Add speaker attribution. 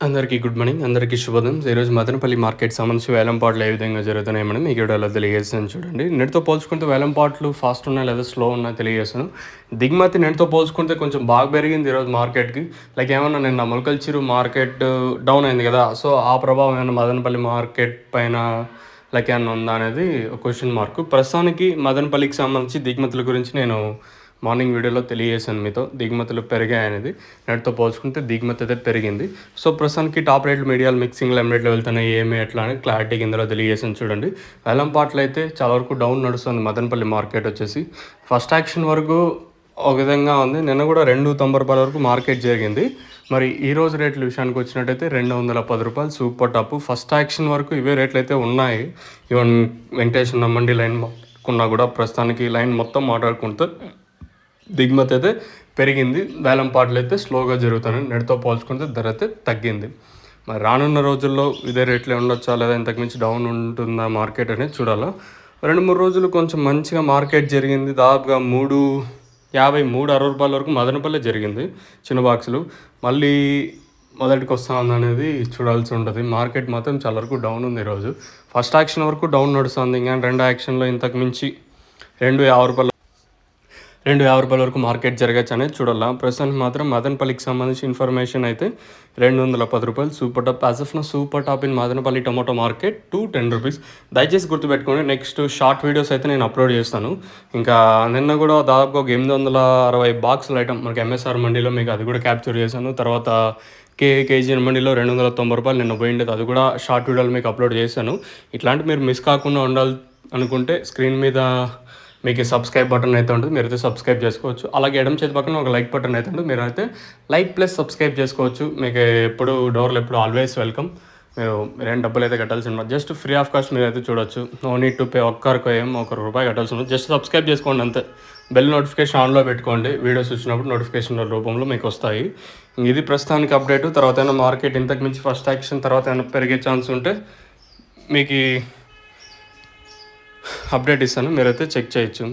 Speaker 1: అందరికీ good morning. అందరికీ శుభోదయం. ఈరోజు మదనపల్లి మార్కెట్ సంబంధించి వేలంపాట్లు ఏ విధంగా జరుగుతున్నాయి మనం ఈ వీడియోలో తెలియజేస్తాను చూడండి. నిన్నటితో పోల్చుకుంటే వేలంపాట్లు ఫాస్ట్ ఉన్నాయి లేదా స్లో ఉన్నాయి తెలియజేస్తాను. దిగుమతి నిన్నటితో పోల్చుకుంటే కొంచెం బాగా పెరిగింది ఈరోజు మార్కెట్కి. లైక్ ఏమన్నా నిన్న మొలకల్చిరు మార్కెట్ డౌన్ అయింది కదా, సో ఆ ప్రభావం ఏమైనా మదనపల్లి మార్కెట్ పైన లైక్ ఏమన్నా ఉందా అనేది ఒక క్వశ్చన్ మార్క్. ప్రస్తుతానికి మదనపల్లికి సంబంధించి దిగుమతుల గురించి నేను మార్నింగ్ వీడియోలో తెలియజేశాను మీతో. దిగుమతులు పెరిగాయనేది నెట్తో పోల్చుకుంటే దిగుమతి అయితే పెరిగింది. సో ప్రస్తుతానికి టాప్ రేట్లు మీడియాలు మిక్సింగ్లో ఎమ్రెట్లు వెళ్తున్నాయి ఏమి ఎట్లా అని క్లారిటీ ఇందులో తెలియజేసాను చూడండి. వేలంపాట్లు అయితే చాలా వరకు డౌన్ నడుస్తుంది మదనపల్లి మార్కెట్ వచ్చేసి. ఫస్ట్ యాక్షన్ వరకు ఒక విధంగా ఉంది. నిన్న కూడా ₹290 వరకు మార్కెట్ జరిగింది. మరి ఈ రోజు రేట్ల విషయానికి వచ్చినట్టయితే ₹210 సూపర్ టాప్. ఫస్ట్ యాక్షన్ వరకు ఇవే రేట్లు అయితే ఉన్నాయి. ఈవెన్ వెంకటేశ్వర మండి లైన్ కున్నా కూడా ప్రస్తుతానికి లైన్ మొత్తం మాట్లాడుకుంటే దిగుమతి అయితే పెరిగింది. వేలంపాట్లు అయితే స్లోగా జరుగుతున్నాయి. నెట్తో పోల్చుకుంటే ధర అయితే తగ్గింది. మరి రానున్న రోజుల్లో ఇదే రేట్లే ఉండొచ్చా లేదా ఇంతకుమించి డౌన్ ఉంటుందా మార్కెట్ అనేది చూడాలా. 2-3 రోజులు కొంచెం మంచిగా మార్కెట్ జరిగింది. దాదాపుగా ₹3.50 ₹3.60 వరకు మదనపల్లి జరిగింది చిన్న బాక్సులు. మళ్ళీ మొదటికి వస్తా ఉందనేది చూడాల్సి ఉంటుంది. మార్కెట్ మాత్రం చాలా వరకు డౌన్ ఉంది ఈరోజు. ఫస్ట్ యాక్షన్ వరకు డౌన్ నడుస్తుంది. ఇంకా రెండో యాక్షన్లో ఇంతకు మించి ₹2.50 ₹2.50 వరకు మార్కెట్ జరగచ్చు అనేది చూడాలా. ప్రస్తుతానికి మాత్రం మదనపల్లికి సంబంధించి ఇన్ఫర్మేషన్ అయితే ₹210 super top. As of now super top in Madanapalle tomato market ₹210. దయచేసి గుర్తుపెట్టుకోండి. నెక్స్ట్ షార్ట్ వీడియోస్ అయితే నేను అప్లోడ్ చేస్తాను. ఇంకా నిన్న కూడా దాదాపుగా ఒక 860 బాక్సుల ఐటమ్ మనకి ఎంఎస్ఆర్ మండీలో మీకు అది కూడా క్యాప్చర్ చేశాను. తర్వాత కేజీ మండీలో ₹290 నిన్న పోయిండేది, అది కూడా షార్ట్ వీడియోలు మీకు అప్లోడ్ చేశాను. ఇట్లాంటి మీరు మిస్ కాకుండా ఉండాలి అనుకుంటే స్క్రీన్ మీద మీకు సబ్స్క్రైబ్ బటన్ అయితే ఉంటుంది, మీరైతే సబ్స్క్రైబ్ చేసుకోవచ్చు. అలాగే ఎడమ చేతి పక్కన ఒక లైక్ బటన్ అయితే ఉంటుంది, మీరైతే లైక్ ప్లస్ సబ్స్క్రైబ్ చేసుకోవచ్చు. మీకు ఎప్పుడు డోర్లు ఎప్పుడు ఆల్వేస్ వెల్కమ్. మీరేం డబ్బులు అయితే కట్టాల్సి ఉండదు, జస్ట్ ఫ్రీ ఆఫ్ కాస్ట్ మీరైతే చూడొచ్చు. No need to pay. ఒక్కరికి ₹1 కట్టాల్సి ఉండదు. జస్ట్ సబ్స్క్రైబ్ చేసుకోండి అంతే. బెల్ నోటిఫికేషన్ ఆన్లో పెట్టుకోండి. వీడియోస్ వచ్చినప్పుడు నోటిఫికేషన్ రూపంలో మీకు వస్తాయి. ఇది ప్రస్తుతానికి అప్డేటు. తర్వాత ఏమైనా మార్కెట్ ఇంతకు మించి ఫస్ట్ యాక్షన్ తర్వాత ఏమైనా పెరిగే ఛాన్స్ ఉంటే మీకు అప్డేట్ ఇస్తాను, మీరైతే చెక్ చేయొచ్చు.